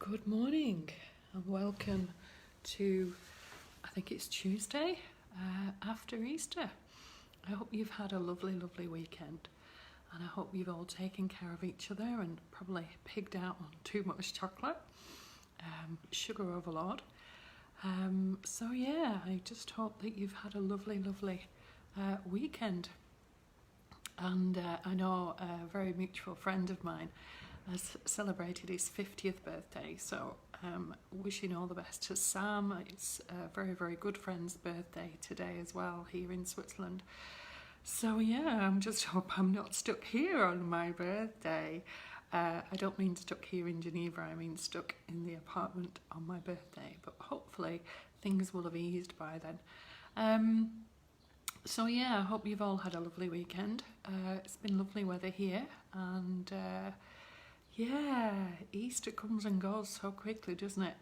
Good morning and welcome to, I think it's Tuesday after Easter. I hope you've had a lovely weekend, and I hope you've all taken care of each other and probably pigged out on too much chocolate, sugar overload. So yeah, I just hope that you've had a lovely weekend. And I know a very mutual friend of mine has celebrated his 50th birthday, so wishing all the best to Sam. It's a very good friend's birthday today as well here in Switzerland. So yeah, I'm just hope I'm not stuck here on my birthday. I don't mean stuck here in Geneva, I mean stuck in the apartment on my birthday, but hopefully things will have eased by then. So yeah, I hope you've all had a lovely weekend. It's been lovely weather here, and yeah, Easter comes and goes so quickly, doesn't it?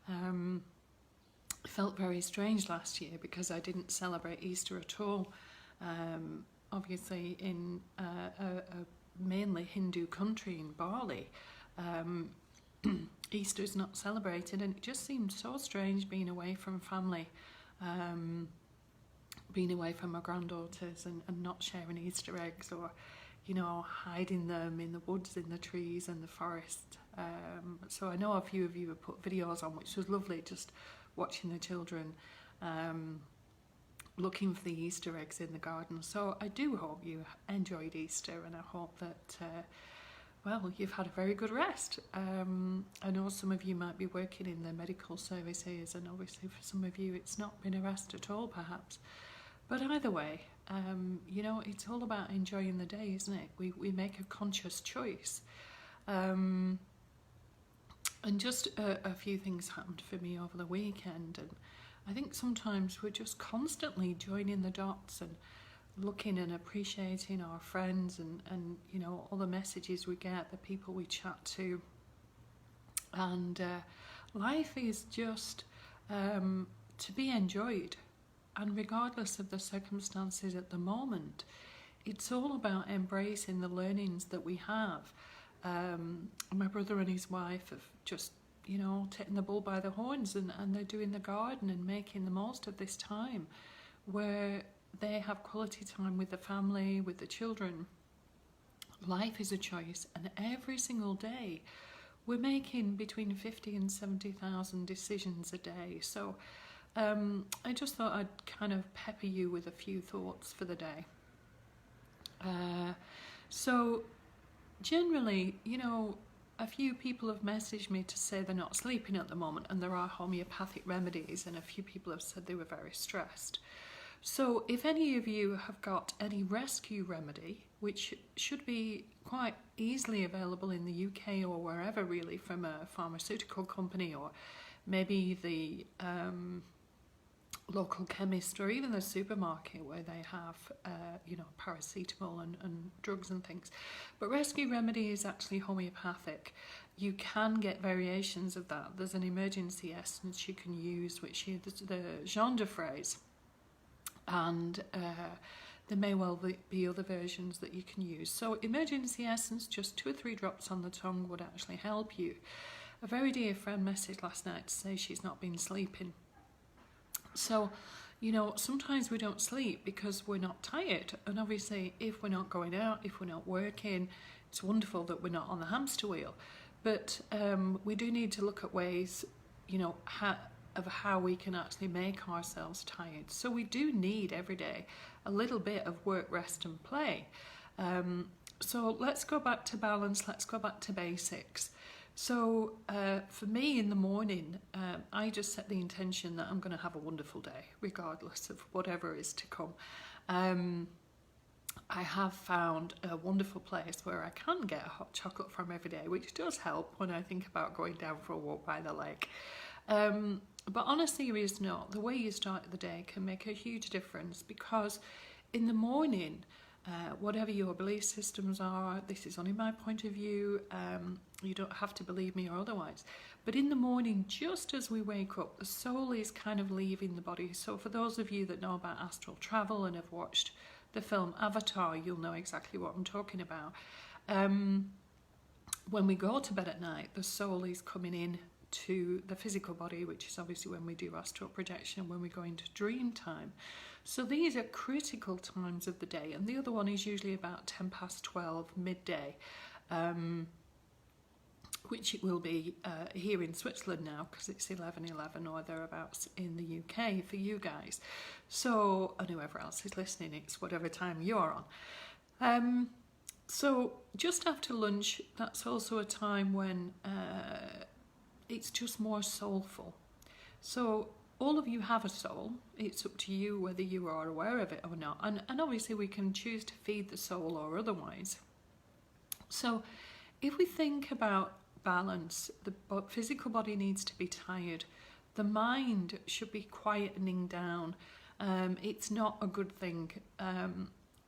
It felt very strange last year because I didn't celebrate Easter at all. Obviously in a mainly Hindu country in Bali, Easter is not celebrated, and it just seemed so strange being away from family, being away from my granddaughters and not sharing Easter eggs, or hiding them in the woods, in the trees and the forest. So I know a few of you have put videos on, which was lovely, just watching the children looking for the Easter eggs in the garden. So I do hope you enjoyed Easter, and I hope that well, you've had a very good rest. I know some of you might be working in the medical services, and obviously for some of you it's not been a rest at all perhaps. But either way, it's all about enjoying the day, isn't it? We make a conscious choice. And just a few things happened for me over the weekend, and I think sometimes we're just constantly joining the dots and looking and appreciating our friends and all the messages we get, the people we chat to. And life is just to be enjoyed. And regardless of the circumstances at the moment, it's all about embracing the learnings that we have. My brother and his wife have just, taken the bull by the horns, and they're doing the garden and making the most of this time where they have quality time with the family, with the children. Life is a choice, and every single day we're making between 50 and 70,000 decisions a day. So I just thought I'd kind of pepper you with a few thoughts for the day. So generally, a few people have messaged me to say they're not sleeping at the moment, and there are homeopathic remedies, and a few people have said they were very stressed. So if any of you have got any rescue remedy, which should be quite easily available in the UK or wherever really, from a pharmaceutical company, or maybe the local chemist, or even the supermarket where they have paracetamol and drugs and things. But rescue remedy is actually homeopathic. You can get variations of that. There's an emergency essence you can use, which is the Jean de Fraise, and there may well be other versions that you can use. So emergency essence, just 2 or 3 drops on the tongue would actually help you. A very dear friend messaged last night to say she's not been sleeping. So, sometimes we don't sleep because we're not tired. And obviously, if we're not going out, if we're not working, it's wonderful that we're not on the hamster wheel. But we do need to look at ways, of how we can actually make ourselves tired. So we do need every day a little bit of work, rest and play. So let's go back to balance. Let's go back to basics. So for me in the morning, I just set the intention that I'm going to have a wonderful day, regardless of whatever is to come. I have found a wonderful place where I can get a hot chocolate from every day, which does help when I think about going down for a walk by the lake. But on a serious note, the way you start the day can make a huge difference, because in the morning, whatever your belief systems are, this is only my point of view, you don't have to believe me or otherwise, but in the morning, just as we wake up, the soul is kind of leaving the body. So for those of you that know about astral travel and have watched the film Avatar, you'll know exactly what I'm talking about. when we go to bed at night, the soul is coming in to the physical body, which is obviously when we do astral projection, when we go into dream time. So these are critical times of the day, and the other one is usually about 10 past 12, midday, which it will be here in Switzerland now, because it's 11:11 or thereabouts in the UK for you guys. So, and whoever else is listening, it's whatever time you're on. So just after lunch, that's also a time when it's just more soulful. So all of you have a soul. It's up to you whether you are aware of it or not. And obviously we can choose to feed the soul or otherwise. So if we think about balance, the physical body needs to be tired. The mind should be quietening down. It's not a good thing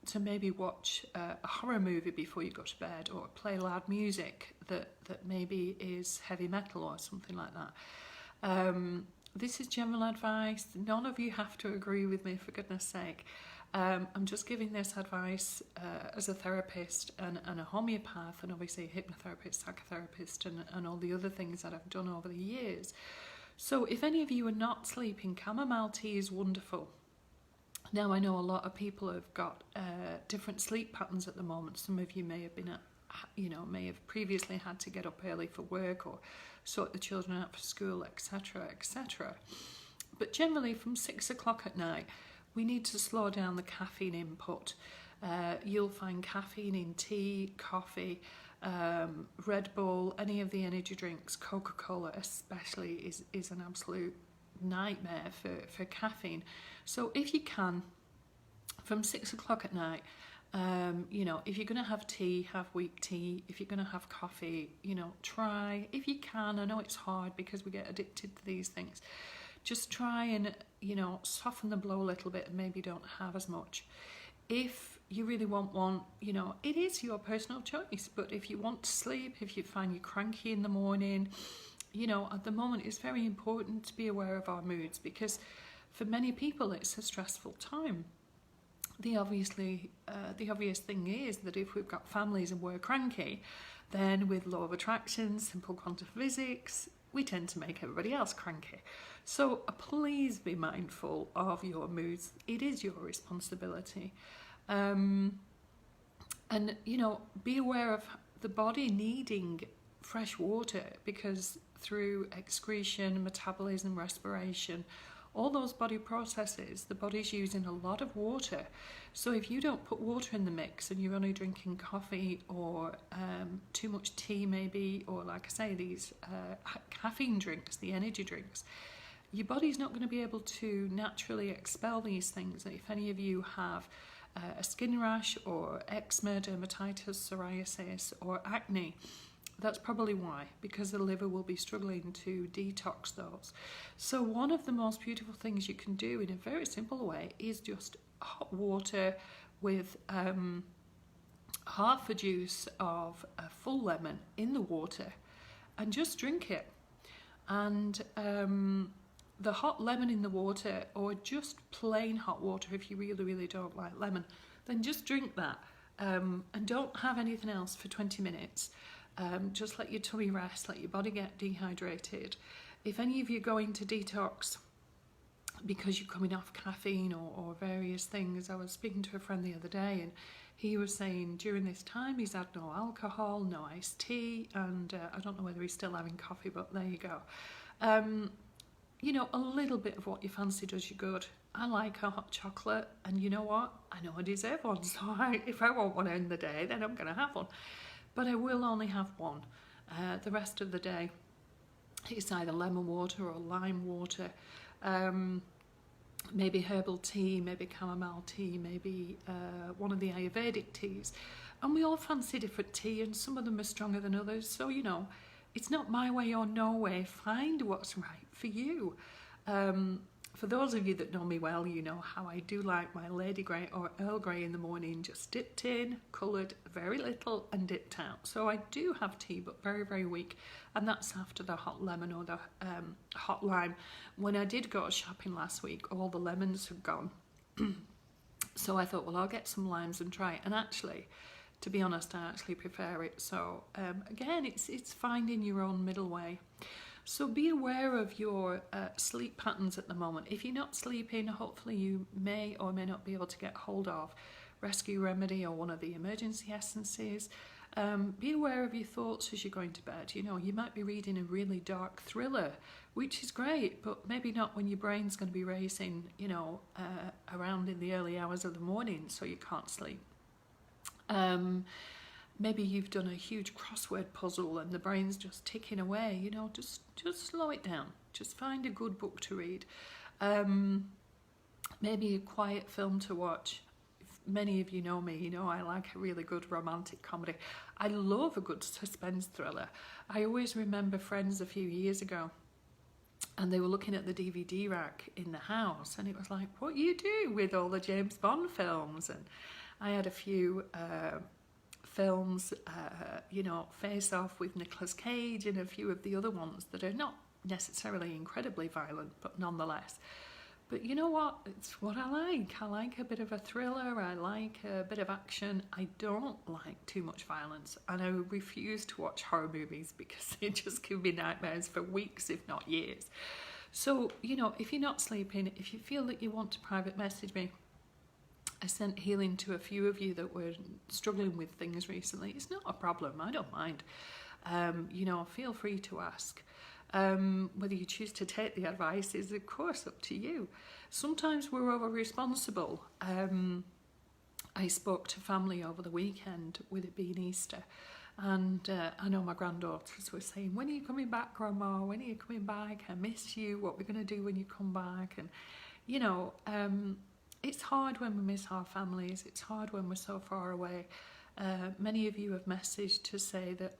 to maybe watch a horror movie before you go to bed, or play loud music that maybe is heavy metal or something like that. This is general advice. None of you have to agree with me, for goodness sake. I'm just giving this advice as a therapist and a homeopath, and obviously a hypnotherapist, psychotherapist, and all the other things that I've done over the years. So if any of you are not sleeping, chamomile tea is wonderful. Now, I know a lot of people have got different sleep patterns at the moment. Some of you may have been may have previously had to get up early for work or sort the children out for school, etc., etc. But generally from 6 o'clock at night, we need to slow down the caffeine input. You'll find caffeine in tea, coffee, Red Bull, any of the energy drinks, Coca-Cola especially is an absolute nightmare for caffeine. So if you can, from 6 o'clock at night, if you're going to have tea, have weak tea. If you're going to have coffee, try, if you can. I know it's hard because we get addicted to these things. Just try and, soften the blow a little bit and maybe don't have as much. If you really want one, it is your personal choice. But if you want to sleep, if you find you're cranky in the morning, at the moment it's very important to be aware of our moods, because for many people it's a stressful time. The obvious thing is that if we've got families and we're cranky, then with law of attraction, simple quantum physics, we tend to make everybody else cranky. So please be mindful of your moods. It is your responsibility. And, be aware of the body needing fresh water, because through excretion, metabolism, respiration, all those body processes, the body's using a lot of water. So if you don't put water in the mix and you're only drinking coffee or too much tea maybe, or like I say, these caffeine drinks, the energy drinks, your body's not going to be able to naturally expel these things. If any of you have a skin rash or eczema, dermatitis, psoriasis or acne, that's probably why, because the liver will be struggling to detox those. So one of the most beautiful things you can do in a very simple way is just hot water with half a juice of a full lemon in the water and just drink it. And the hot lemon in the water, or just plain hot water if you really, really don't like lemon, then just drink that and don't have anything else for 20 minutes. Just let your tummy rest, let your body get dehydrated. If any of you go into detox because you're coming off caffeine or various things, I was speaking to a friend the other day and he was saying during this time he's had no alcohol, no iced tea, and I don't know whether he's still having coffee, but there you go. A little bit of what you fancy does you good. I like a hot chocolate, and you know what? I know I deserve one, so if I want one in the day, then I'm going to have one. But I will only have one. The rest of the day, it's either lemon water or lime water, maybe herbal tea, maybe chamomile tea, maybe one of the Ayurvedic teas. And we all fancy different tea, and some of them are stronger than others. So, it's not my way or no way. Find what's right for you. For those of you that know me well, you know how I do like my Lady Grey or Earl Grey in the morning, just dipped in, coloured very little and dipped out. So I do have tea, but very, very weak. And that's after the hot lemon or the hot lime. When I did go shopping last week, all the lemons had gone. So I thought, well, I'll get some limes and try it. And actually, To be honest, I actually prefer it. So again, it's finding your own middle way. So be aware of your sleep patterns at the moment. If you're not sleeping, hopefully you may or may not be able to get hold of Rescue Remedy or one of the emergency essences. Be aware of your thoughts as you're going to bed. You know, you might be reading a really dark thriller, which is great, but maybe not when your brain's going to be racing, you know, around in the early hours of the morning, so you can't sleep. Maybe you've done a huge crossword puzzle and the brain's just ticking away. You know, just slow it down. Just find a good book to read. Maybe a quiet film to watch. Many of you know me, you know I like a really good romantic comedy. I love a good suspense thriller. I always remember friends a few years ago, and they were looking at the DVD rack in the house, and it was like, what you do with all the James Bond films? And I had a few films, you know, Face Off with Nicolas Cage, and a few of the other ones that are not necessarily incredibly violent, but nonetheless. But you know what? It's what I like. I like a bit of a thriller. I like a bit of action. I don't like too much violence. And I refuse to watch horror movies because they just give me nightmares for weeks, if not years. So, you know, if you're not sleeping, if you feel that you want to private message me, I sent healing to a few of you that were struggling with things recently. It's not a problem. I don't mind. You know, feel free to ask. Whether you choose to take the advice is, of course, up to you. Sometimes we're over-responsible. I spoke to family over the weekend, with it being Easter, and I know my granddaughters were saying, when are you coming back, Grandma? When are you coming back? I miss you. What we're going to do when you come back? And, you know, it's hard when we miss our families. It's hard when we're so far away. Many of you have messaged to say that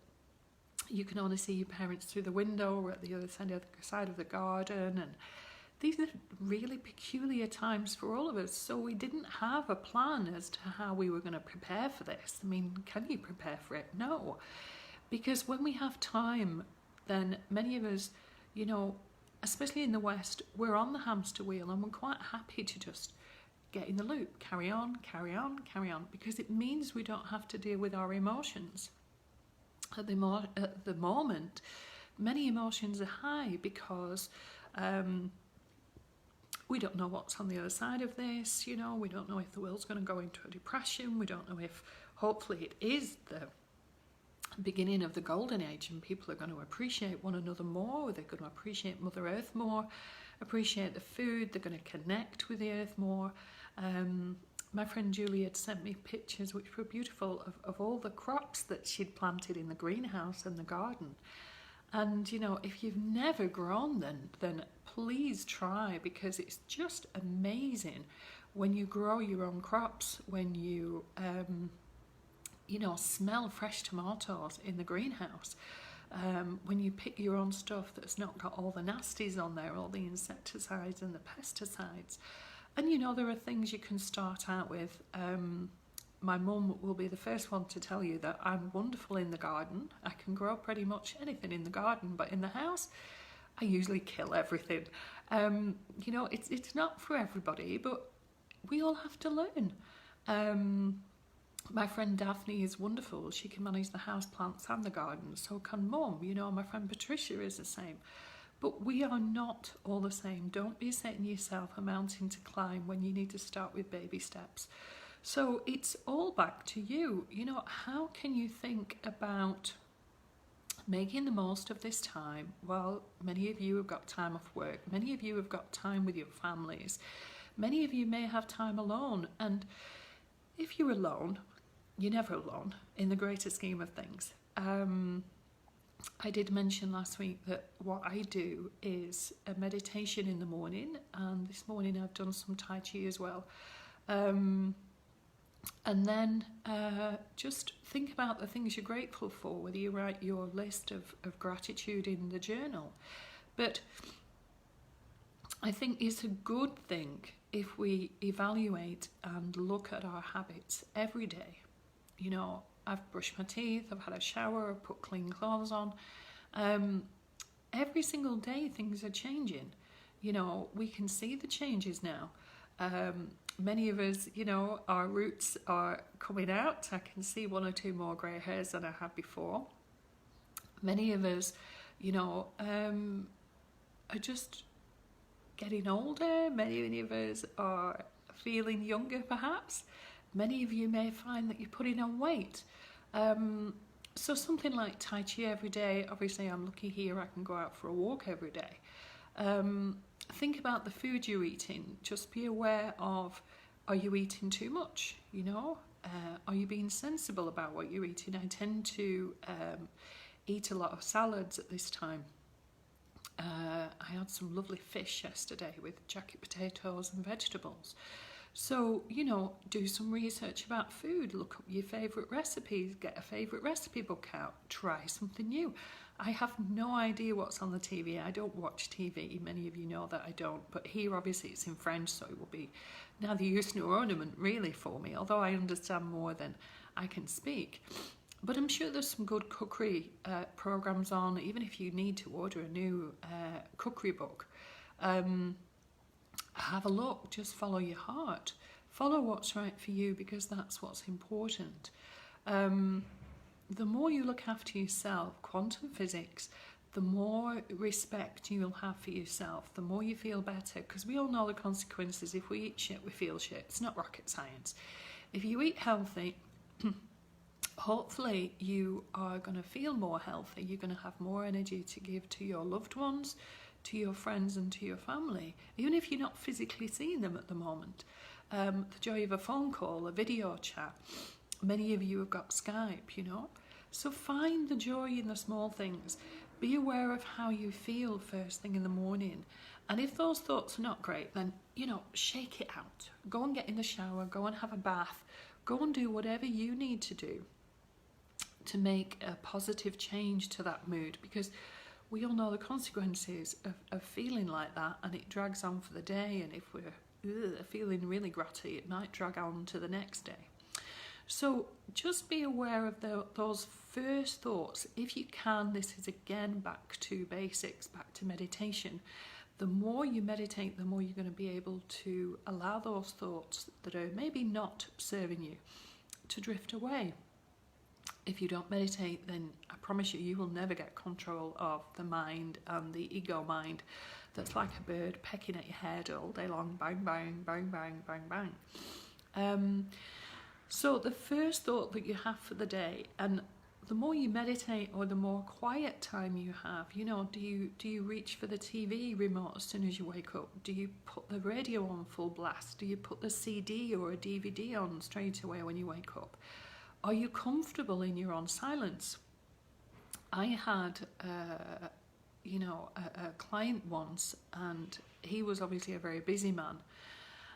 you can only see your parents through the window or at the other side of the garden, and these are really peculiar times for all of us. So we didn't have a plan as to how we were going to prepare for this. I mean, can you prepare for it? No, because when we have time, then many of us, you know, especially in the West, we're on the hamster wheel and we're quite happy to just get in the loop, carry on, because it means we don't have to deal with our emotions. At the moment, many emotions are high because we don't know what's on the other side of this. You know, we don't know if the world's going to go into a depression. We don't know if, hopefully, it is the beginning of the golden age and people are going to appreciate one another more. They're going to appreciate Mother Earth more, appreciate the food. They're going to connect with the earth more. My friend Julie had sent me pictures which were beautiful of all the crops that she'd planted in the greenhouse and the garden. And, you know, if you've never grown then please try, because it's just amazing when you grow your own crops, when you, you know, smell fresh tomatoes in the greenhouse, when you pick your own stuff that's not got all the nasties on there, all the insecticides and the pesticides. And, you know, there are things you can start out with. My mum will be the first one to tell you that I'm wonderful in the garden. I can grow pretty much anything in the garden, but in the house, I usually kill everything. You know, it's not for everybody, but we all have to learn. My friend Daphne is wonderful. She can manage the house plants and the garden. So can Mum. You know, my friend Patricia is the same. But we are not all the same. Don't be setting yourself a mountain to climb when you need to start with baby steps. So it's all back to you. You know, how can you think about making the most of this time? Well, many of you have got time off work. Many of you have got time with your families. Many of you may have time alone. And if you're alone, you're never alone in the greater scheme of things. I did mention last week that what I do is a meditation in the morning, and this morning I've done some Tai Chi as well. And then just think about the things you're grateful for, whether you write your list of gratitude in the journal. But I think it's a good thing if we evaluate and look at our habits every day. You know, I've brushed my teeth, I've had a shower, I've put clean clothes on. Every single day things are changing. You know, we can see the changes now. Many of us, you know, our roots are coming out. I can see one or two more grey hairs than I had before. Many of us, you know, are just getting older. Many of us are feeling younger, perhaps. Many of you may find that you're putting on weight. So something like Tai Chi every day, obviously I'm lucky here, I can go out for a walk every day. Think about the food you're eating. Just be aware of, are you eating too much? You know, are you being sensible about what you're eating? I tend to eat a lot of salads at this time. I had some lovely fish yesterday with jacket potatoes and vegetables. So, you know, do some research about food, look up your favourite recipes, get a favourite recipe book out, try something new. I have no idea what's on the TV. I don't watch TV. Many of you know that I don't. But here, obviously, it's in French, so it will be neither use nor ornament, really, for me, although I understand more than I can speak. But I'm sure there's some good cookery programmes on, even if you need to order a new cookery book. Have a look, just follow your heart. Follow what's right for you, because that's what's important. The more you look after yourself, quantum physics, the more respect you'll have for yourself, the more you feel better, because we all know the consequences. If we eat shit, we feel shit. It's not rocket science. If you eat healthy, hopefully you are going to feel more healthy. You're going to have more energy to give to your loved ones, to your friends and to your family, even if you're not physically seeing them at the moment. The joy of a phone call, a video chat. Many of you have got Skype, you know. So find the joy in the small things. Be aware of how you feel first thing in the morning. And if those thoughts are not great, then, you know, shake it out. Go and get in the shower, go and have a bath, go and do whatever you need to do to make a positive change to that mood, because we all know the consequences of feeling like that, and it drags on for the day. And if we're feeling really grotty, it might drag on to the next day. So just be aware of those first thoughts. If you can, this is again back to basics, back to meditation. The more you meditate, the more you're going to be able to allow those thoughts that are maybe not serving you to drift away. If you don't meditate, then I promise you, you will never get control of the mind and the ego mind that's like a bird pecking at your head all day long. Bang, bang, bang, bang, bang, bang. So the first thought that you have for the day, and the more you meditate or the more quiet time you have, you know, do you reach for the TV remote as soon as you wake up? Do you put the radio on full blast? Do you put the CD or a DVD on straight away when you wake up? Are you comfortable in your own silence? I had, a client once, and he was obviously a very busy man.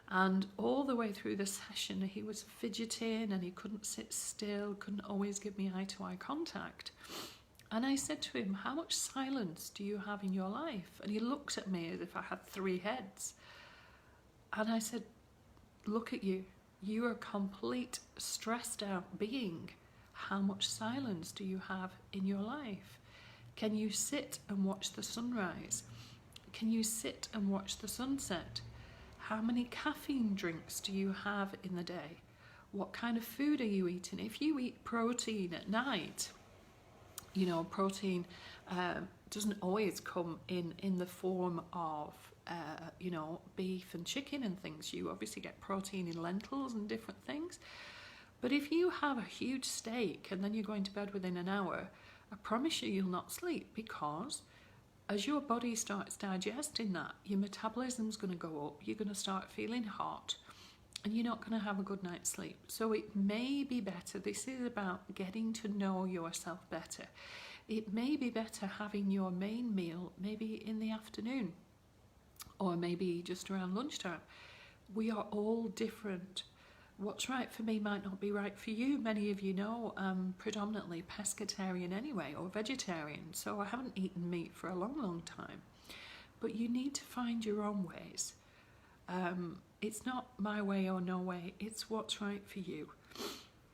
And all the way through the session, he was fidgeting and he couldn't sit still, couldn't always give me eye-to-eye contact. And I said to him, how much silence do you have in your life? And he looked at me as if I had 3 heads. And I said, look at you. You are a complete stressed out being. How much silence do you have in your life? Can you sit and watch the sunrise? Can you sit and watch the sunset? How many caffeine drinks do you have in the day? What kind of food are you eating? If you eat protein at night, you know, protein doesn't always come in the form of beef and chicken and things. You obviously get protein in lentils and different things. But if you have a huge steak and then you're going to bed within an hour, I promise you'll not sleep, because as your body starts digesting that, your metabolism's going to go up, you're going to start feeling hot, and you're not going to have a good night's sleep. So it may be better, this is about getting to know yourself better. It may be better having your main meal maybe in the afternoon, or maybe just around lunchtime. We are all different. What's right for me might not be right for you. Many of you know I'm predominantly pescatarian anyway, or vegetarian, so I haven't eaten meat for a long, long time. But you need to find your own ways. It's not my way or no way, it's what's right for you.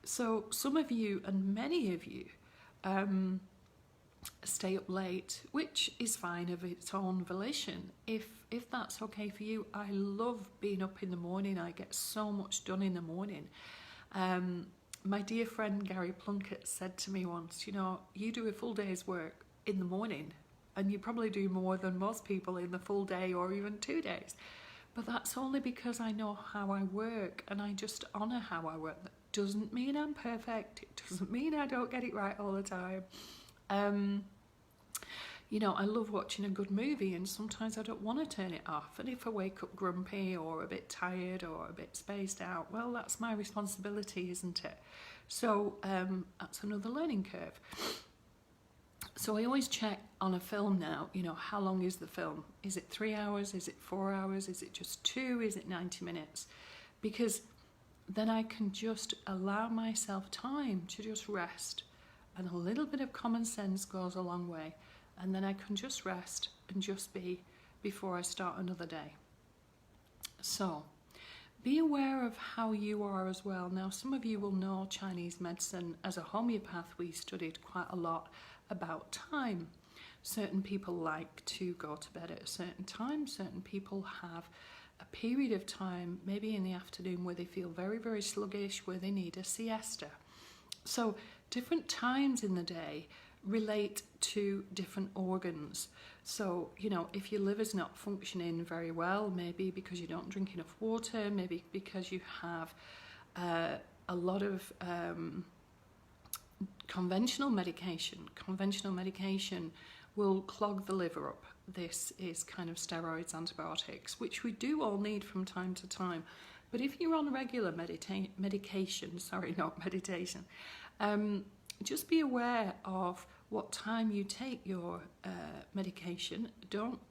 So some of you, and many of you, stay up late, which is fine of its own volition. If that's okay for you, I love being up in the morning. I get so much done in the morning. My dear friend Gary Plunkett said to me once, you know, you do a full day's work in the morning and you probably do more than most people in the full day or even 2 days. But that's only because I know how I work and I just honour how I work. That doesn't mean I'm perfect. It doesn't mean I don't get it right all the time. You know, I love watching a good movie and sometimes I don't want to turn it off. And if I wake up grumpy or a bit tired or a bit spaced out, well, that's my responsibility, isn't it? So that's another learning curve. So I always check on a film now, you know, how long is the film? Is it 3 hours? Is it 4 hours? Is it just 2? Is it 90 minutes? Because then I can just allow myself time to just rest. And a little bit of common sense goes a long way. And then I can just rest and just be before I start another day. So be aware of how you are as well. Now, some of you will know Chinese medicine. As a homeopath, we studied quite a lot about time. Certain people like to go to bed at a certain time. Certain people have a period of time, maybe in the afternoon, where they feel very, very sluggish, where they need a siesta. So different times in the day relate to different organs. So, you know, if your liver's not functioning very well, maybe because you don't drink enough water, maybe because you have a lot of conventional medication. Conventional medication will clog the liver up. This is kind of steroids, antibiotics, which we do all need from time to time. But if you're on regular medication, just be aware of what time you take your medication.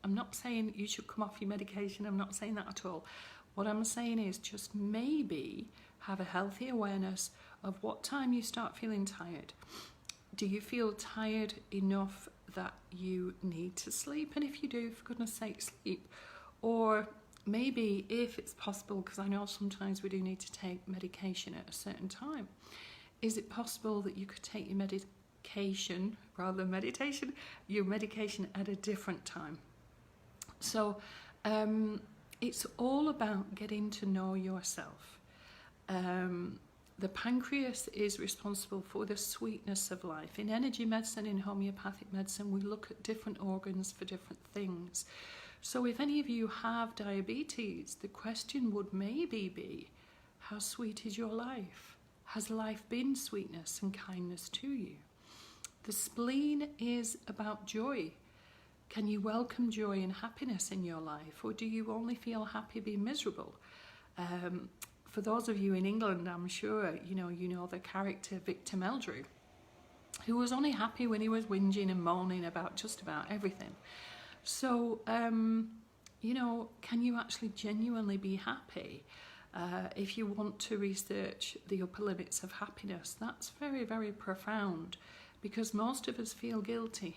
I'm not saying you should come off your medication. I'm not saying that at all. What I'm saying is just maybe have a healthy awareness of what time you start feeling tired. Do you feel tired enough that you need to sleep? And if you do, for goodness sake, sleep. Or maybe if it's possible, because I know sometimes we do need to take medication at a certain time, is it possible that you could take your medication, rather than meditation, your medication at a different time? So it's all about getting to know yourself. The pancreas is responsible for the sweetness of life. In energy medicine, in homeopathic medicine, we look at different organs for different things. So if any of you have diabetes, the question would maybe be, how sweet is your life? Has life been sweetness and kindness to you? The spleen is about joy. Can you welcome joy and happiness in your life, or do you only feel happy being miserable? For those of you in England, I'm sure you know the character Victor Meldrew, who was only happy when he was whinging and moaning about just about everything. So, you know, can you actually genuinely be happy? If you want to research the upper limits of happiness, that's very, very profound, because most of us feel guilty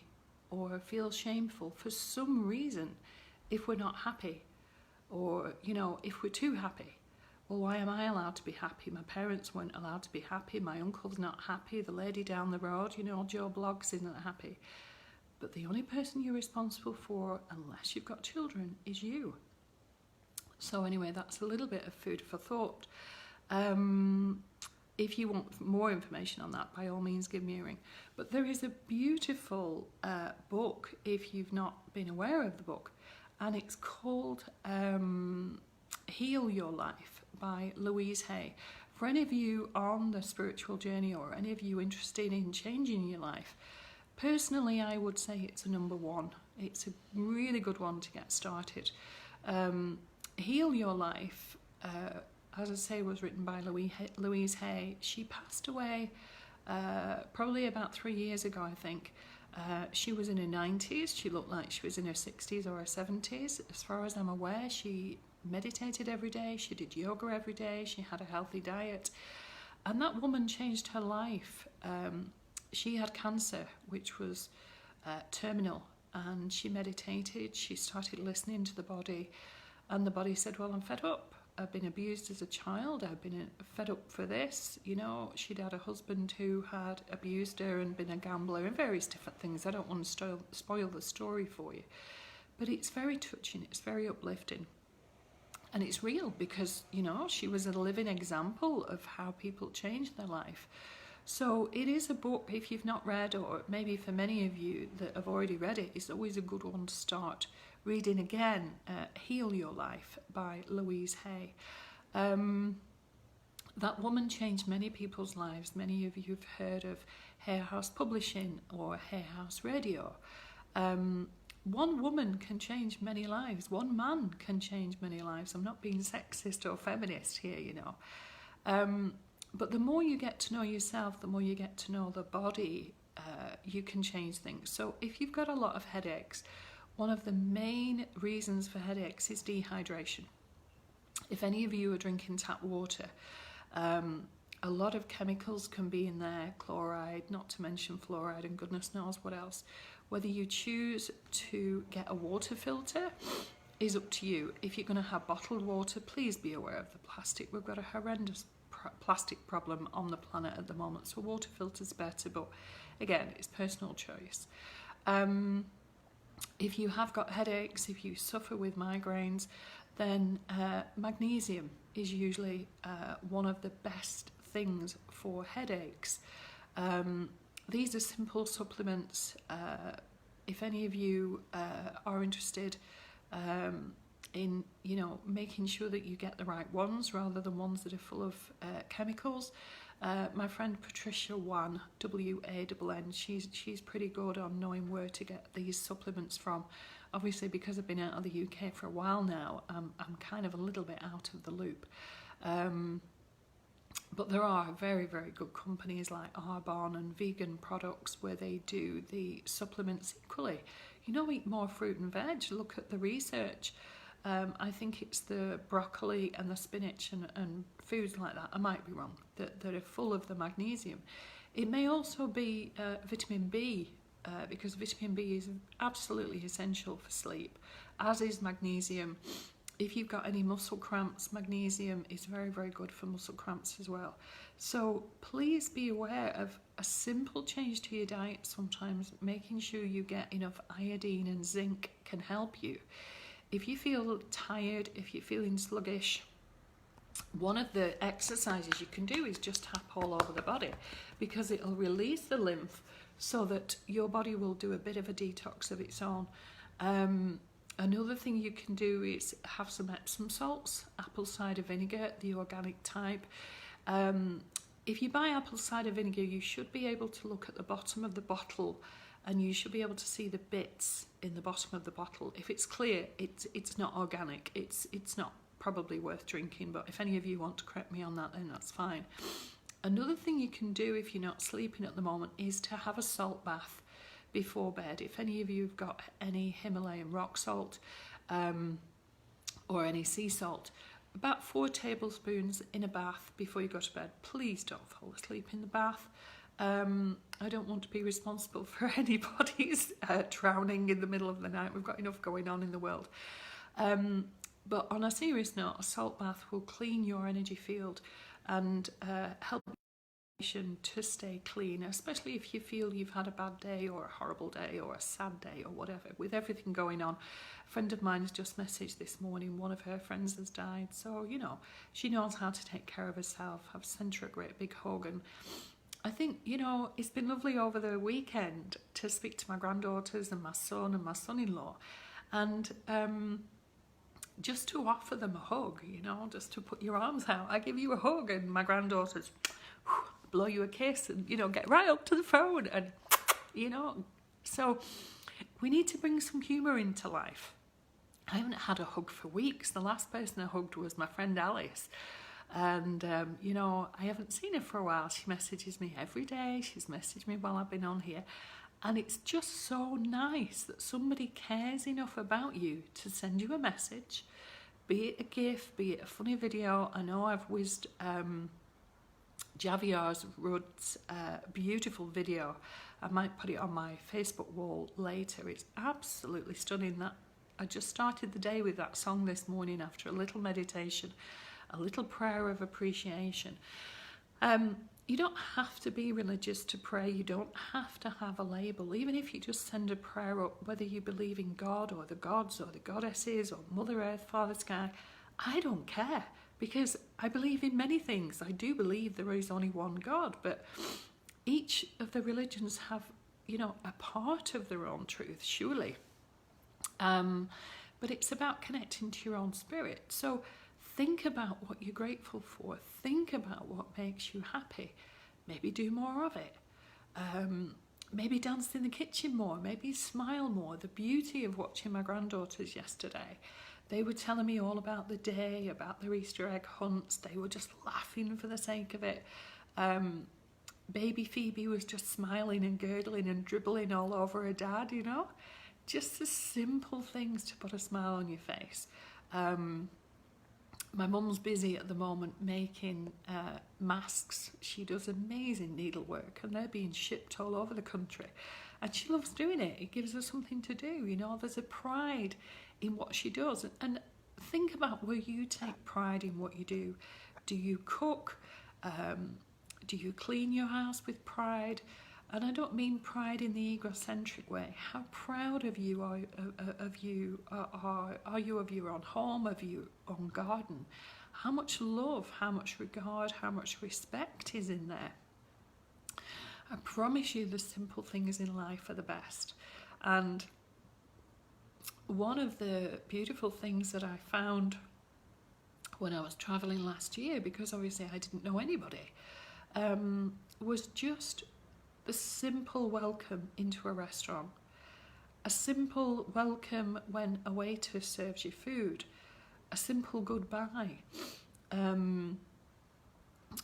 or feel shameful for some reason if we're not happy, or, you know, if we're too happy. Well, why am I allowed to be happy? My parents weren't allowed to be happy. My uncle's not happy. The lady down the road, you know, Joe Bloggs, isn't happy. But the only person you're responsible for, unless you've got children, is you. So anyway, that's a little bit of food for thought. If you want more information on that, by all means, give me a ring. But there is a beautiful book, if you've not been aware of the book, and it's called Heal Your Life by Louise Hay. For any of you on the spiritual journey, or any of you interested in changing your life, personally, I would say it's a number one. It's a really good one to get started. Heal Your Life, as I say, was written by Louise Hay. She passed away probably about 3 years ago, I think. She was in her 90s. She looked like she was in her 60s or her 70s. As far as I'm aware, she meditated every day. She did yoga every day. She had a healthy diet. And that woman changed her life. She had cancer, which was terminal. And she meditated. She started listening to the body. And the body said, well, I'm fed up. been abused as a child. I've been fed up for this. You know, she'd had a husband who had abused her and been a gambler and various different things. I don't want to spoil the story for you. But it's very touching. It's very uplifting. And it's real because, you know, she was a living example of how people change their life. So it is a book, if you've not read, or maybe for many of you that have already read it, it's always a good one to start reading again. Heal Your Life by Louise Hay. That woman changed many people's lives. Many of you have heard of Hay House Publishing or Hay House Radio. One woman can change many lives. One man can change many lives. I'm not being sexist or feminist here, you know. But the more you get to know yourself, the more you get to know the body, you can change things. So if you've got a lot of headaches, one of the main reasons for headaches is dehydration. If any of you are drinking tap water, a lot of chemicals can be in there, chloride, not to mention fluoride, and goodness knows what else. Whether you choose to get a water filter is up to you. If you're going to have bottled water, please be aware of the plastic. We've got a horrendous plastic problem on the planet at the moment, so water filter's better, but again, it's personal choice. If you have got headaches, if you suffer with migraines, then magnesium is usually one of the best things for headaches. These are simple supplements. If any of you are interested in, you know, making sure that you get the right ones rather than ones that are full of chemicals, my friend Patricia Wan, W-A-N-N, she's pretty good on knowing where to get these supplements from. Obviously, because I've been out of the UK for a while now, I'm kind of a little bit out of the loop. But there are very, very good companies like Arbonne and Vegan Products where they do the supplements equally. You know, eat more fruit and veg. Look at the research. I think it's the broccoli and the spinach and foods like that, I might be wrong, that are full of the magnesium. It may also be vitamin B, because vitamin B is absolutely essential for sleep, as is magnesium. If you've got any muscle cramps, magnesium is very, very good for muscle cramps as well. So please be aware of a simple change to your diet sometimes. Making sure you get enough iodine and zinc can help you. If you feel tired, if you're feeling sluggish, one of the exercises you can do is just tap all over the body, because it'll release the lymph so that your body will do a bit of a detox of its own. Another thing you can do is have some Epsom salts, apple cider vinegar, the organic type. If you buy apple cider vinegar, you should be able to look at the bottom of the bottle and you should be able to see the bits in the bottom of the bottle. If it's clear, it's not organic. It's not probably worth drinking, but if any of you want to correct me on that, then that's fine. Another thing you can do if you're not sleeping at the moment is to have a salt bath before bed. If any of you have got any Himalayan rock salt or any sea salt, about 4 tablespoons in a bath before you go to bed. Please don't fall asleep in the bath. I don't want to be responsible for anybody's drowning in the middle of the night. We've got enough going on in the world. But on a serious note, a salt bath will clean your energy field and help to stay clean, especially if you feel you've had a bad day or a horrible day or a sad day or whatever. With everything going on, a friend of mine has just messaged this morning, one of her friends has died, so you know, she knows how to take care of herself. I've sent her a great big hug, and I think, you know, it's been lovely over the weekend to speak to my granddaughters and my son and my son-in-law, and just to offer them a hug, you know, just to put your arms out. I give you a hug, and my granddaughters blow you a kiss and, you know, get right up to the phone, and, you know, so we need to bring some humour into life. I haven't had a hug for weeks. The last person I hugged was my friend Alice, and you know, I haven't seen her for a while. She messages me every day. She's messaged me while I've been on here, and it's just so nice that somebody cares enough about you to send you a message, be it a GIF, be it a funny video. I know I've whizzed Javier Rudd's beautiful video. I might put it on my Facebook wall later. It's absolutely stunning. That I just started the day with that song this morning after a little meditation, a little prayer of appreciation. You don't have to be religious to pray. You don't have to have a label. Even if you just send a prayer up, whether you believe in God or the gods or the goddesses or Mother Earth, Father Sky, I don't care, because I believe in many things. I do believe there is only one God, but each of the religions have, you know, a part of their own truth, surely. But it's about connecting to your own spirit. So think about what you're grateful for. Think about what makes you happy. Maybe do more of it. Maybe dance in the kitchen more. Maybe smile more. The beauty of watching my granddaughters yesterday, they were telling me all about the day, about their Easter egg hunts. They were just laughing for the sake of it. Baby Phoebe was just smiling and gurgling and dribbling all over her dad, you know. Just the simple things to put a smile on your face. My mum's busy at the moment making masks. She does amazing needlework and they're being shipped all over the country. And she loves doing it. It gives her something to do, you know. There's a pride in what she does. And think about where you take pride in what you do. Do you cook? Do you clean your house with pride? And I don't mean pride in the egocentric way. How proud of you are you of your own home, of your own garden? How much love, how much regard, how much respect is in there? I promise you the simple things in life are the best. And one of the beautiful things that I found when I was traveling last year, because obviously I didn't know anybody, was just the simple welcome into a restaurant, a simple welcome when a waiter serves you food, a simple goodbye. When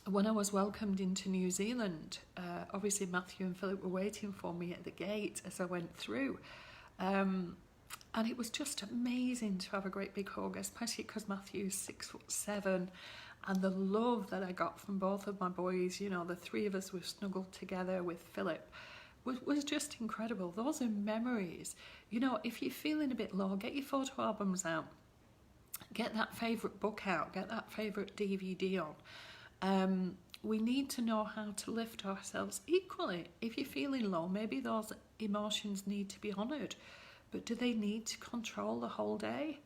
I was welcomed into New Zealand, obviously Matthew and Philip were waiting for me at the gate as I went through. And it was just amazing to have a great big hug, especially because Matthew's 6'7", and the love that I got from both of my boys, you know, the three of us were snuggled together with Philip, was just incredible. Those are memories. You know, if you're feeling a bit low, get your photo albums out, get that favourite book out, get that favourite DVD on. We need to know how to lift ourselves equally. If you're feeling low, maybe those emotions need to be honoured, but do they need to control the whole day?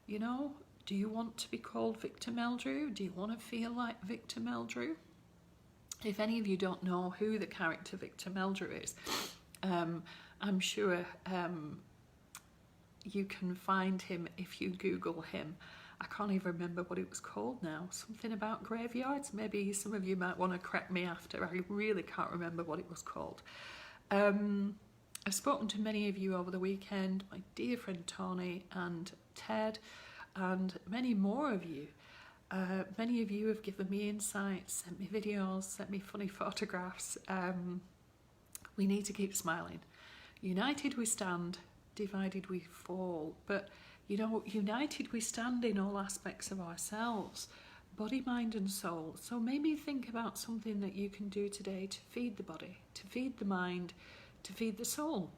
You know, do you want to be called Victor Meldrew? Do you want to feel like Victor Meldrew? If any of you don't know who the character Victor Meldrew is, I'm sure you can find him if you Google him. I can't even remember what it was called now. Something about graveyards. Maybe some of you might want to correct me after. I really can't remember what it was called. I've spoken to many of you over the weekend, my dear friend Tony and Ted, and many more of you. Many of you have given me insights, sent me videos, sent me funny photographs. We need to keep smiling. United we stand, divided we fall. But, you know, united we stand in all aspects of ourselves, body, mind and soul. So maybe think about something that you can do today to feed the body, to feed the mind, to feed the soul.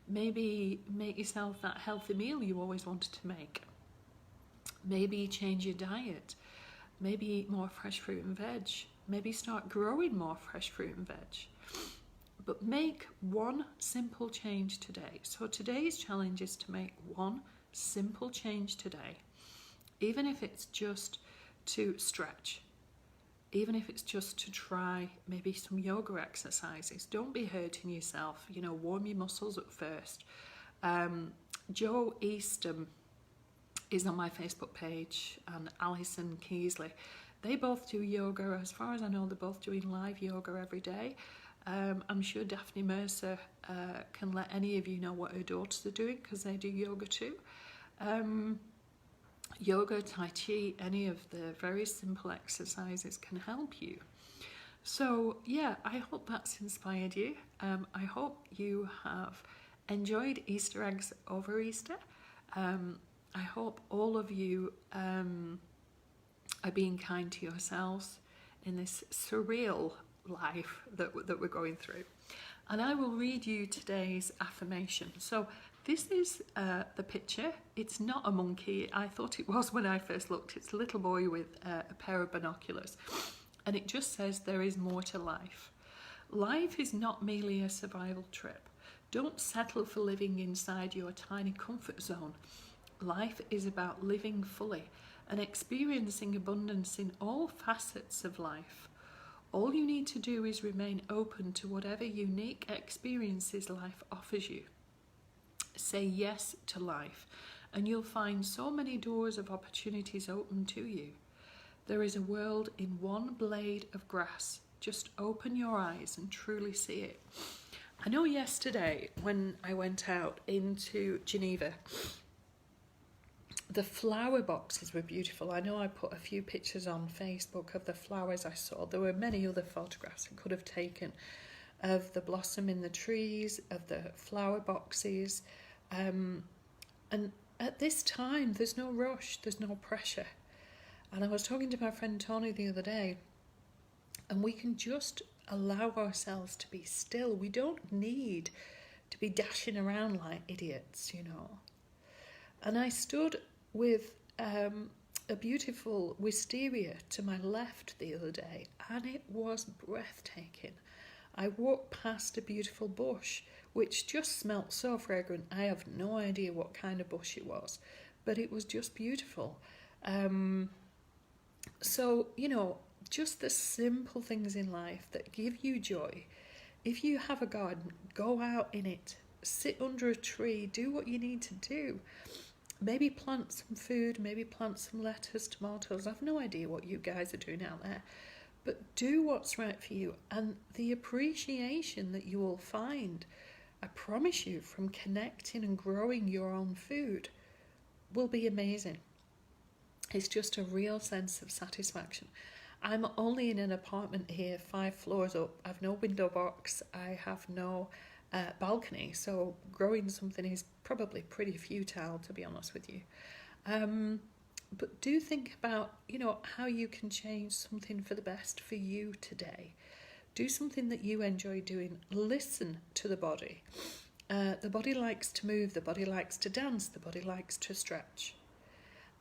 Maybe make yourself that healthy meal you always wanted to make. Maybe change your diet. Maybe eat more fresh fruit and veg. Maybe start growing more fresh fruit and veg. But make one simple change today. So today's challenge is to make one simple change today. Even if it's just to stretch. Even if it's just to try maybe some yoga exercises. Don't be hurting yourself. You know, warm your muscles at first. Joe Easton is on my Facebook page, and Alison Keasley. They both do yoga. As far as I know, they're both doing live yoga every day. I'm sure Daphne Mercer can let any of you know what her daughters are doing, because they do yoga too. Yoga, Tai Chi, any of the very simple exercises can help you. So yeah, I hope that's inspired you. I hope you have enjoyed Easter eggs over Easter. I hope all of you are being kind to yourselves in this surreal life that we're going through. And I will read you today's affirmation. So This is the picture. It's not a monkey. I thought it was when I first looked. It's a little boy with a pair of binoculars. And it just says there is more to life. Life is not merely a survival trip. Don't settle for living inside your tiny comfort zone. Life is about living fully and experiencing abundance in all facets of life. All you need to do is remain open to whatever unique experiences life offers you. Say yes to life, and you'll find so many doors of opportunities open to you. There is a world in one blade of grass. Just open your eyes and truly see it. I know yesterday when I went out into Geneva, the flower boxes were beautiful. I know I put a few pictures on Facebook of the flowers I saw. There were many other photographs I could have taken of the blossom in the trees, of the flower boxes. And at this time, there's no rush, there's no pressure. And I was talking to my friend Tony the other day, and we can just allow ourselves to be still. We don't need to be dashing around like idiots, you know. And I stood with a beautiful wisteria to my left the other day, and it was breathtaking. I walked past a beautiful bush, which just smelt so fragrant. I have no idea what kind of bush it was, but it was just beautiful. So, you know, just the simple things in life that give you joy. If you have a garden, go out in it, sit under a tree, do what you need to do. Maybe plant some food, maybe plant some lettuce, tomatoes. I've no idea what you guys are doing out there. But do what's right for you. And the appreciation that you will find, I promise you, from connecting and growing your own food will be amazing. It's just a real sense of satisfaction. I'm only in an apartment here, 5 floors up. I've no window box. I have no balcony. So growing something is probably pretty futile, to be honest with you. But do think about, you know, how you can change something for the best for you today. Do something that you enjoy doing. Listen to the body. The body likes to move. The body likes to dance. The body likes to stretch.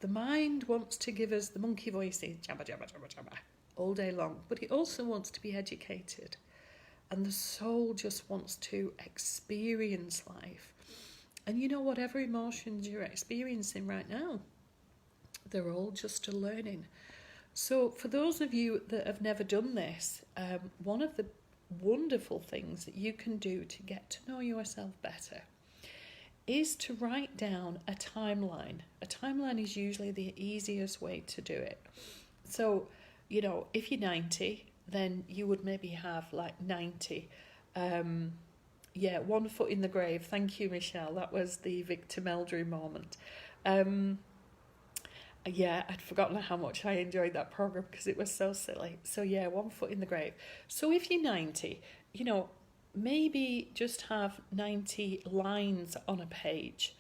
The mind wants to give us the monkey voices, jabba, jabba, jabba, jabba, all day long. But it also wants to be educated. And the soul just wants to experience life. And you know, whatever emotions you're experiencing right now, they're all just a learning. So for those of you that have never done this, one of the wonderful things that you can do to get to know yourself better is to write down a timeline. A timeline is usually the easiest way to do it. So, you know, if you're 90, then you would maybe have like 90. One foot in the grave. Thank you, Michelle. That was the Victor Meldrew moment. I'd forgotten how much I enjoyed that program because it was so silly. So yeah, 1 foot in the grave. So if you're 90, you know, maybe just have 90 lines on a page.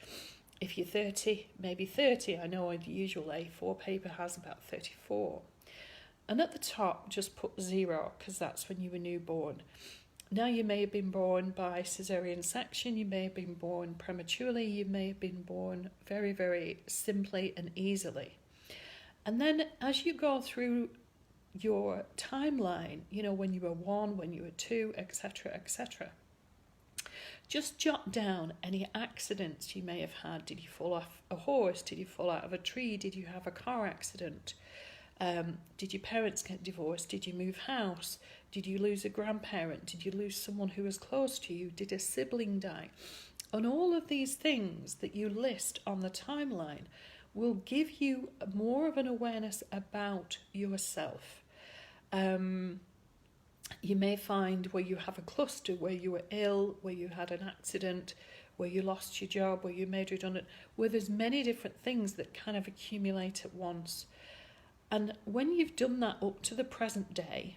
If you're 30, maybe 30. I know a usual A4 paper has about 34. And at the top, just put 0 because that's when you were newborn. Now you may have been born by caesarean section, you may have been born prematurely, you may have been born very, very simply and easily. And then as you go through your timeline, you know, when you were 1, when you were 2, etc., etc., just jot down any accidents you may have had. Did you fall off a horse? Did you fall out of a tree? Did you have a car accident? Did your parents get divorced? Did you move house? Did you lose a grandparent? Did you lose someone who was close to you? Did a sibling die? And all of these things that you list on the timeline will give you more of an awareness about yourself. You may find where you have a cluster, where you were ill, where you had an accident, where you lost your job, where you made redundant, where there's many different things that kind of accumulate at once. And when you've done that up to the present day,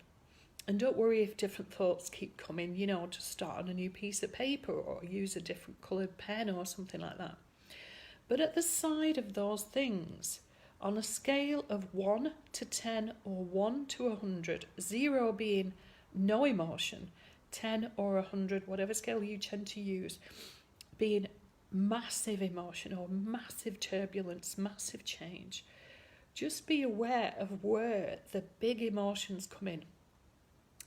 and don't worry if different thoughts keep coming, you know, just start on a new piece of paper or use a different coloured pen or something like that. But at the side of those things, on a scale of 1 to 10 or 1 to 100, 0 being no emotion, 10 or 100, whatever scale you tend to use, being massive emotion or massive turbulence, massive change, just be aware of where the big emotions come in,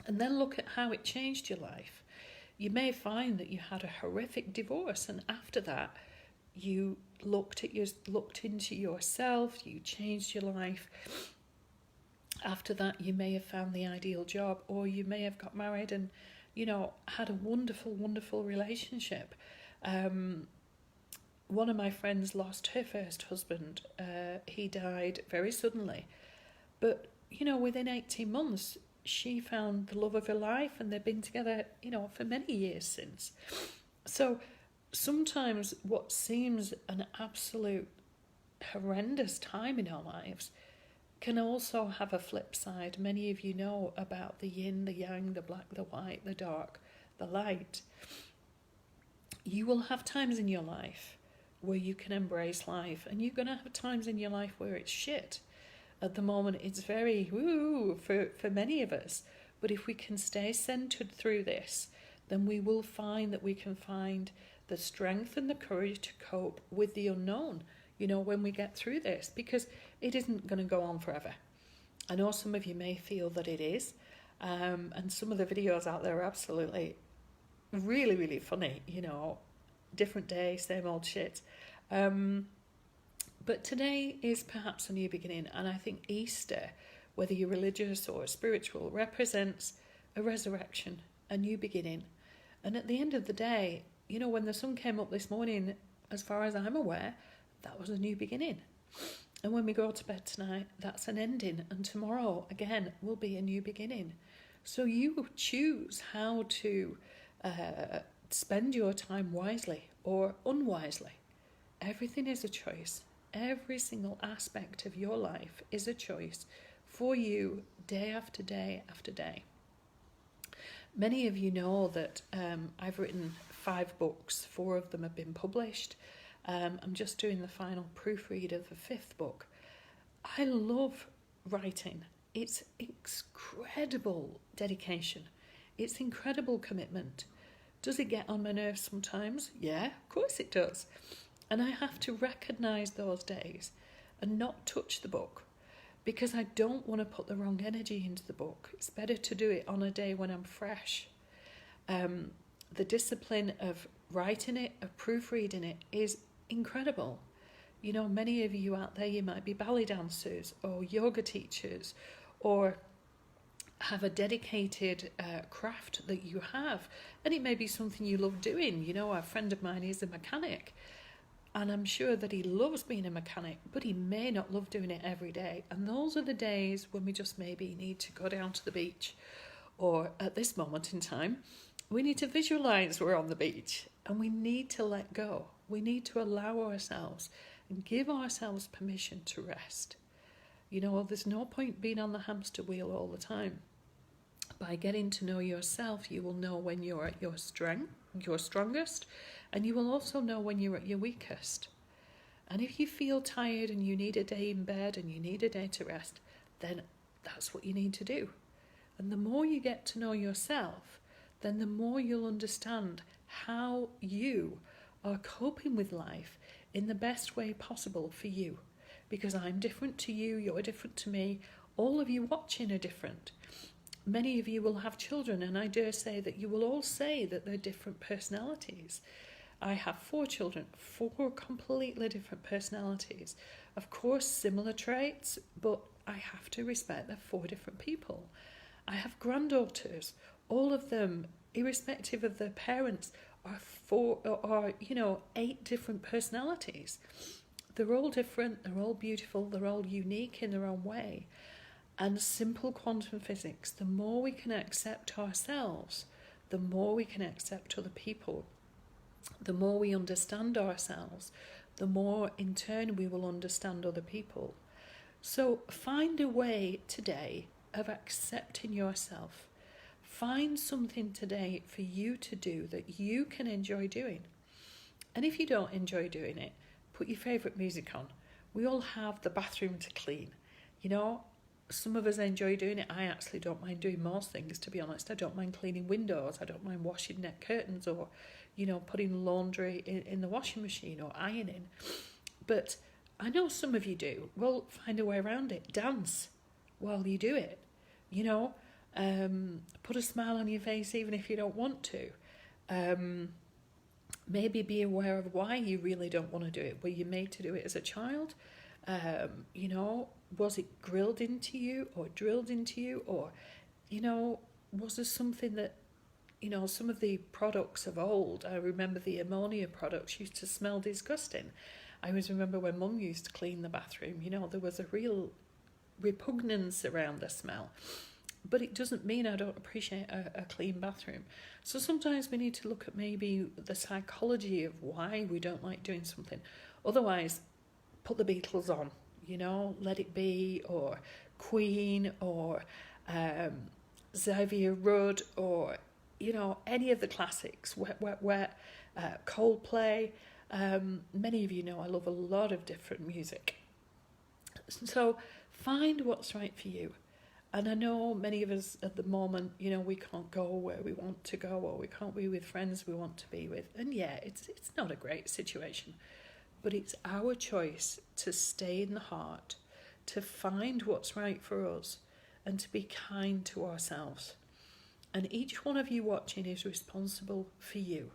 and then look at how it changed your life. You may find that you had a horrific divorce, and after that you looked into yourself, you changed your life. After that, you may have found the ideal job, or you may have got married and, had a wonderful, wonderful relationship. One of my friends lost her first husband. He died very suddenly. But, within 18 months, she found the love of her life, and they've been together, for many years since. So sometimes what seems an absolute horrendous time in our lives can also have a flip side. Many of you know about the yin, the yang, the black, the white, the dark, the light. You will have times in your life where you can embrace life, and you're going to have times in your life where it's shit. At the moment, it's very woo for many of us. But if we can stay centered through this, then we will find that we can find the strength and the courage to cope with the unknown, when we get through this, because it isn't going to go on forever. I know some of you may feel that it is, and some of the videos out there are absolutely really, really funny, different day, same old shit. But today is perhaps a new beginning, and I think Easter, whether you're religious or spiritual, represents a resurrection, a new beginning. And at the end of the day, when the sun came up this morning, as far as I'm aware, that was a new beginning. And when we go to bed tonight, that's an ending, and tomorrow again will be a new beginning. So you choose how to spend your time wisely or unwisely. Everything is a choice. Every single aspect of your life is a choice for you, day after day after day. Many of you know that I've written 5 books. 4 of them have been published. I'm just doing the final proofread of the 5th book. I love writing. It's incredible dedication. It's incredible commitment. Does it get on my nerves sometimes? Yeah, of course it does. And I have to recognise those days and not touch the book, because I don't want to put the wrong energy into the book. It's better to do it on a day when I'm fresh. The discipline of writing it, of proofreading it, is incredible. Many of you out there, you might be ballet dancers or yoga teachers, or have a dedicated craft that you have, and it may be something you love doing. A friend of mine is a mechanic, and I'm sure that he loves being a mechanic, but he may not love doing it every day. And those are the days when we just maybe need to go down to the beach, or at this moment in time, we need to visualize we're on the beach, and we need to let go. We need to allow ourselves and give ourselves permission to rest. There's no point being on the hamster wheel all the time. By getting to know yourself, you will know when you're at your strongest, and you will also know when you're at your weakest. And if you feel tired and you need a day in bed and you need a day to rest, then that's what you need to do. And the more you get to know yourself, then the more you'll understand how you are coping with life in the best way possible for you. Because I'm different to you, you're different to me, all of you watching are different. Many of you will have children, and I dare say that you will all say that they're different personalities. I have 4 children, 4 completely different personalities. Of course, similar traits, but I have to respect they're 4 different people. I have granddaughters, all of them, irrespective of their parents, are 8 different personalities. They're all different, they're all beautiful, they're all unique in their own way. And simple quantum physics, the more we can accept ourselves, the more we can accept other people. The more we understand ourselves, the more in turn we will understand other people. So find a way today of accepting yourself. Find something today for you to do that you can enjoy doing. And if you don't enjoy doing it, put your favourite music on. We all have the bathroom to clean. Some of us enjoy doing it. I actually don't mind doing most things, to be honest. I don't mind cleaning windows. I don't mind washing net curtains or, putting laundry in the washing machine or ironing. But I know some of you do. Well, find a way around it. Dance while you do it. Put a smile on your face even if you don't want to. Maybe be aware of why you really don't want to do it. Were you made to do it as a child? Was it grilled into you or drilled into you? Or, was there something that, some of the products of old, I remember the ammonia products used to smell disgusting. I always remember when Mum used to clean the bathroom, there was a real repugnance around the smell. But it doesn't mean I don't appreciate a clean bathroom. So sometimes we need to look at maybe the psychology of why we don't like doing something. Otherwise, put the Beatles on, Let It Be, or Queen, or Xavier Rudd, or, any of the classics, Wet, Wet, Wet, Coldplay. Many of you know I love a lot of different music. So find what's right for you. And I know many of us at the moment, we can't go where we want to go, or we can't be with friends we want to be with. And yeah, it's not a great situation, but it's our choice to stay in the heart, to find what's right for us, and to be kind to ourselves. And each one of you watching is responsible for you.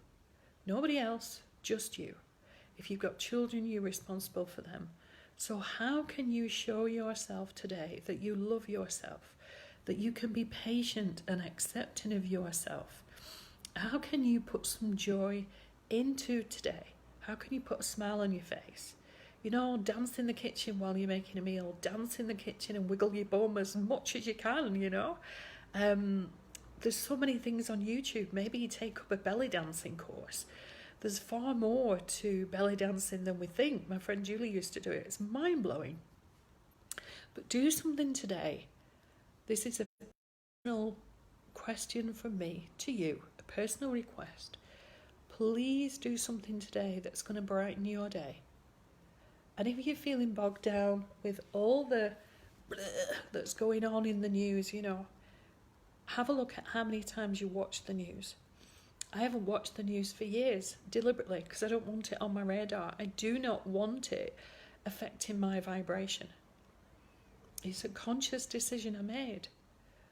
Nobody else, just you. If you've got children, you're responsible for them. So how can you show yourself today that you love yourself, that you can be patient and accepting of yourself? How can you put some joy into today? How can you put a smile on your face? Dance in the kitchen while you're making a meal. Dance in the kitchen and wiggle your bum as much as you can, There's so many things on YouTube. Maybe you take up a belly dancing course. There's far more to belly dancing than we think. My friend Julie used to do it. It's mind-blowing. But do something today. This is a personal question from me to you, a personal request. Please do something today that's going to brighten your day. And if you're feeling bogged down with all the that's going on in the news, have a look at how many times you watch the news. I haven't watched the news for years, deliberately, because I don't want it on my radar. I do not want it affecting my vibration. It's a conscious decision I made.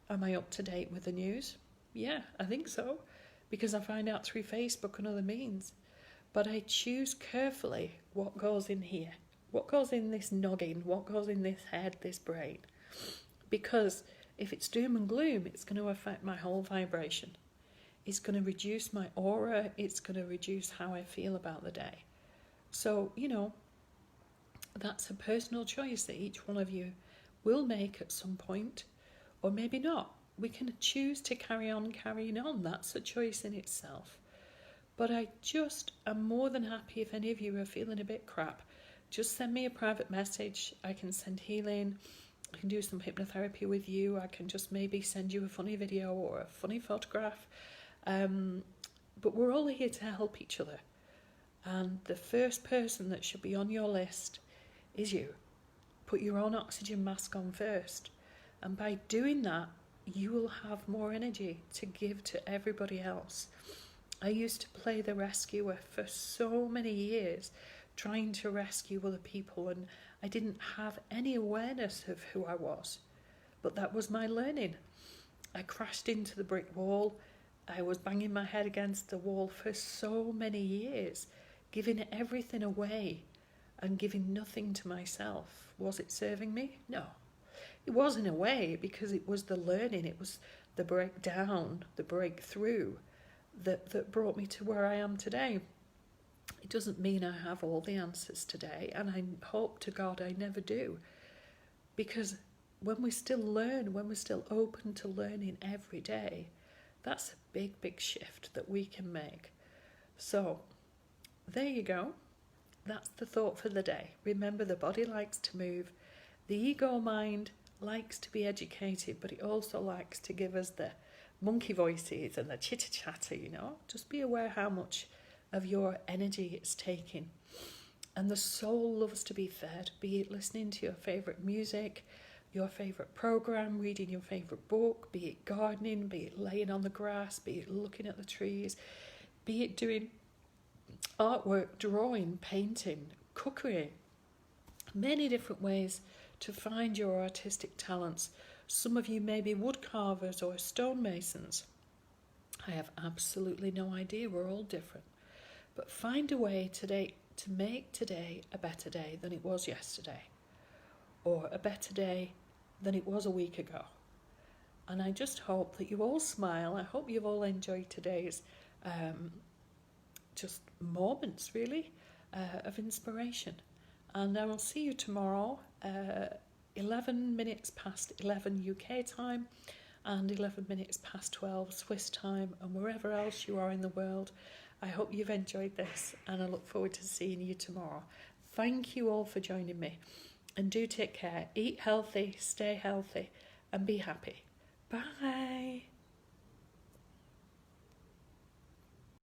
Am I up to date with the news? Yeah, I think so, because I find out through Facebook and other means. But I choose carefully what goes in here, what goes in this noggin, what goes in this head, this brain. Because if it's doom and gloom, it's going to affect my whole vibration. It's going to reduce my aura. It's going to reduce how I feel about the day. So, that's a personal choice that each one of you will make at some point, or maybe not. We can choose to carry on carrying on. That's a choice in itself. But I just am more than happy if any of you are feeling a bit crap. Just send me a private message. I can send healing. I can do some hypnotherapy with you. I can just maybe send you a funny video or a funny photograph. But we're all here to help each other. And the first person that should be on your list is you. Put your own oxygen mask on first. And by doing that, you will have more energy to give to everybody else. I used to play the rescuer for so many years, trying to rescue other people, and I didn't have any awareness of who I was. But that was my learning. I crashed into the brick wall. I was banging my head against the wall for so many years, giving everything away and giving nothing to myself. Was it serving me? No. It was in a way, because it was the learning, it was the breakdown, the breakthrough that brought me to where I am today. It doesn't mean I have all the answers today, and I hope to God I never do. Because when we still learn, when we're still open to learning every day, that's a big, big shift that we can make. So, there you go. That's the thought for the day. Remember, the body likes to move. The ego mind likes to be educated, but it also likes to give us the monkey voices and the chitter-chatter, Just be aware how much of your energy it's taking. And the soul loves to be fed, be it listening to your favourite music, your favourite programme, reading your favourite book, be it gardening, be it laying on the grass, be it looking at the trees. be it doing artwork, drawing, painting, cookery, many different ways to find your artistic talents. Some of you may be wood carvers or stonemasons. I have absolutely no idea, we're all different. But find a way today to make today a better day than it was yesterday, or a better day than it was a week ago. And I just hope that you all smile. I hope you've all enjoyed today's just moments, really, of inspiration. And I will see you tomorrow, 11 minutes past 11 UK time and 11 minutes past 12 Swiss time, and wherever else you are in the world. I hope you've enjoyed this, and I look forward to seeing you tomorrow. Thank you all for joining me, and do take care. Eat healthy, stay healthy, and be happy. Bye.